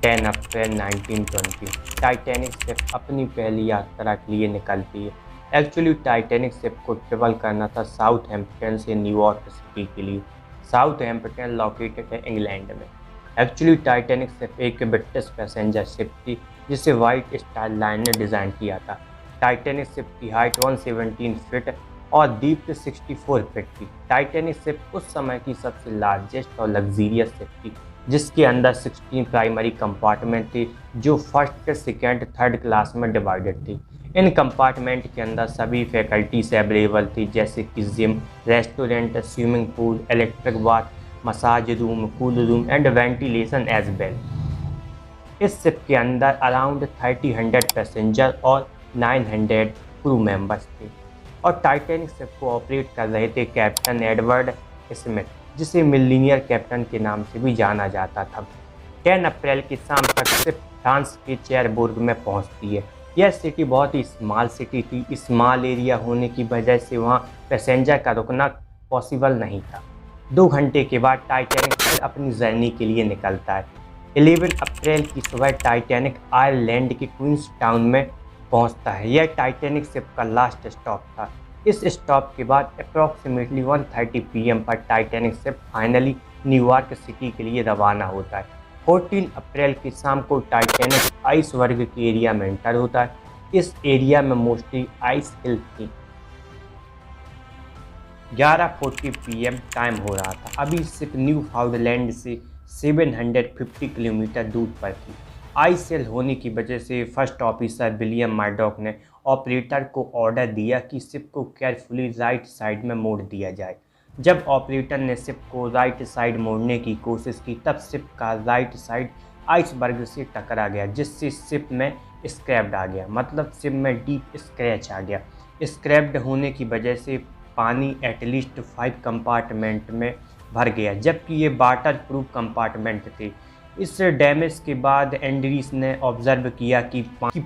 10 अप्रैल 1920 Titanic ship अपनी पहली यात्रा के लिए निकलती है। एक्चुअली टाइटैनिक शिप को ट्रेवल करना था साउथहैम्पटन से न्यूयॉर्क सिटी के लिए। साउथहैम्पटन लोकेटेड है इंग्लैंड में। एक्चुअली टाइटैनिक शिप एक ब्रिटिश पैसेंजर शिप थी जिसे व्हाइट स्टार लाइन ने डिज़ाइन किया था। टाइटैनिक शिप की हाइट 117 फीट और डीप्थ 64 फीट थी। टाइटैनिक शिप उस समय की सबसे लार्जेस्ट और लग्जीरियस शिप थी जिसके अंदर 16 प्राइमरी कंपार्टमेंट थे जो फर्स्ट, सेकेंड, थर्ड क्लास में डिवाइडेड थी। इन कंपार्टमेंट के अंदर सभी फैकल्टीज अवेलेबल थी जैसे कि gym, restaurant, swimming pool, electric bath, massage room, cool room and ventilation as well. इस शिप के अंदर अराउंड 30 पैसेंजर और 900 क्रू मेंबर्स थे और टाइटैनिक शिप को ऑपरेट कर रहे थे कैप्टन एडवर्ड स्मिथ, जिसे मिलीनियर कैप्टन के नाम से भी जाना जाता था। 10 अप्रैल की शाम तक शिप फ्रांस के चेरबुर्ग में पहुंचती है। यह सिटी बहुत ही स्मॉल सिटी थी। स्मॉल एरिया होने की वजह से वहां पैसेंजर का रुकना पॉसिबल नहीं था। 2 घंटे के बाद टाइटैनिक फिर अपनी जर्नी के लिए निकलता है। 11 अप्रैल की सुबह टाइटैनिक आयरलैंड के क्वींस टाउन में पहुंचता है। यह टाइटैनिक शिप का लास्ट स्टॉप था। इस स्टॉप के बाद अप्रॉक्सीमेटली 1:30 PM पर Titanic ship finally New York city के लिए रवाना होता है। 14 अप्रैल की शाम को टाइटैनिक आइस वर्ग के एरिया में एंटर होता है। इस एरिया में मोस्टली आइस हिल थी। 11:40 PM टाइम हो रहा था। अभी शिप न्यू फाउंडलैंड से 750 किलोमीटर दूर पर थी। आइस हिल होने की वजह से फर्स्ट ऑफिसर विलियम मर्डॉक ने ऑपरेटर को ऑर्डर दिया कि शिप को केयरफुली राइट साइड में मोड़ दिया जाए। जब ऑपरेटर ने शिप को राइट साइड मोड़ने की कोशिश की तब शिप का राइट साइड आइसबर्ग से टकरा गया जिससे शिप में स्क्रैप्ड आ गया, मतलब शिप में डीप स्क्रैच आ गया। स्क्रैप्ड होने की वजह से पानी एटलीस्ट 5 कंपार्टमेंट में भर गया, जबकि ये वाटर प्रूफ कंपार्टमेंट थे। इस डैमेज के बाद एंड्रीस ने ऑब्जर्व किया कि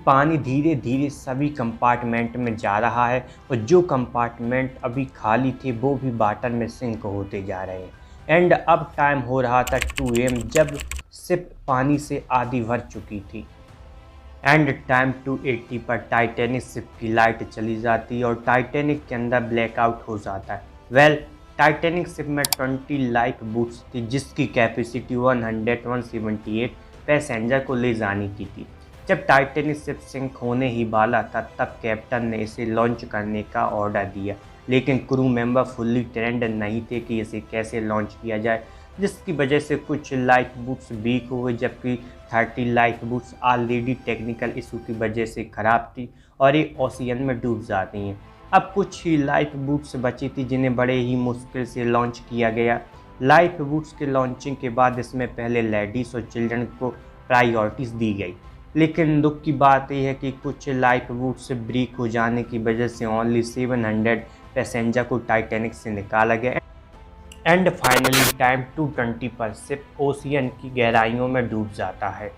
पानी धीरे धीरे सभी कंपार्टमेंट में जा रहा है और जो कंपार्टमेंट अभी खाली थे वो भी वाटर में सिंक होते जा रहे हैं। एंड अब टाइम हो रहा था 2 AM जब शिप पानी से आधी भर चुकी थी। एंड टाइम 2:80 पर टाइटैनिक शिप की लाइट चली जाती है और टाइटैनिक के अंदर ब्लैकआउट हो जाता है। टाइटैनिक शिप में 20 लाइफ बोट्स थी जिसकी कैपेसिटी 178 पैसेंजर को ले जाने की थी। जब टाइटैनिक शिप सिंक होने ही वाला था तब कैप्टन ने इसे लॉन्च करने का ऑर्डर दिया, लेकिन क्रू मेंबर फुल्ली ट्रेंड नहीं थे कि इसे कैसे लॉन्च किया जाए, जिसकी वजह से कुछ लाइफ बोट्स वीक हो गई जबकि 30 life boats already technical issue की वजह से ख़राब थी और ये ओशियन में डूब जाती हैं। अब कुछ ही लाइफ बोट्स बची थी जिन्हें बड़े ही मुश्किल से लॉन्च किया गया। लाइफ बोट्स के लॉन्चिंग के बाद इसमें पहले लेडीज़ और चिल्ड्रन को प्रायोरिटीज़ दी गई, लेकिन दुख की बात यह है कि कुछ लाइफ बोट्स ब्रेक हो जाने की वजह से ओनली 700 पैसेंजर को टाइटैनिक से निकाला गया। एंड फाइनली टाइम 2:20 पर शिप ओशियन की गहराइयों में डूब जाता है।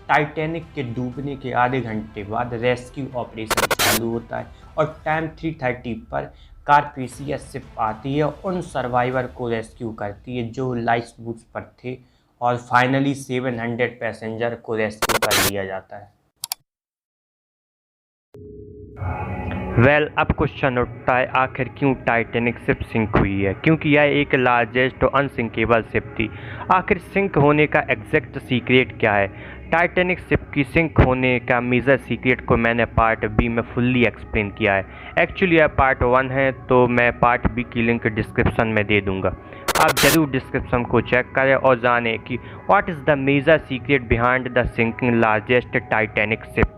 टाइटैनिक के डूबने के आधे घंटे बाद रेस्क्यू ऑपरेशन चालू होता है और टाइम 3:30 पर कारपेशिया शिप आती है और उन सर्वाइवर को रेस्क्यू करती है जो लाइफ बोट्स पर थे और फाइनली 700 पैसेंजर को रेस्क्यू कर लिया जाता है। अब क्वेश्चन उठता है आखिर क्यों टाइटैनिक शिप सिंक हुई है, क्योंकि यह एक लार्जेस्ट और अनसिंकेबल शिप थी। आखिर सिंक होने का एग्जैक्ट सीक्रेट क्या है? टाइटैनिक शिप की सिंक होने का मेजर सीक्रेट को मैंने पार्ट बी में फुल्ली एक्सप्लेन किया है। एक्चुअली यह पार्ट 1 है तो मैं पार्ट बी की लिंक डिस्क्रिप्शन में दे दूंगा। आप जरूर डिस्क्रिप्शन को चेक करें और जानें कि what is the major secret behind the sinking largest Titanic ship.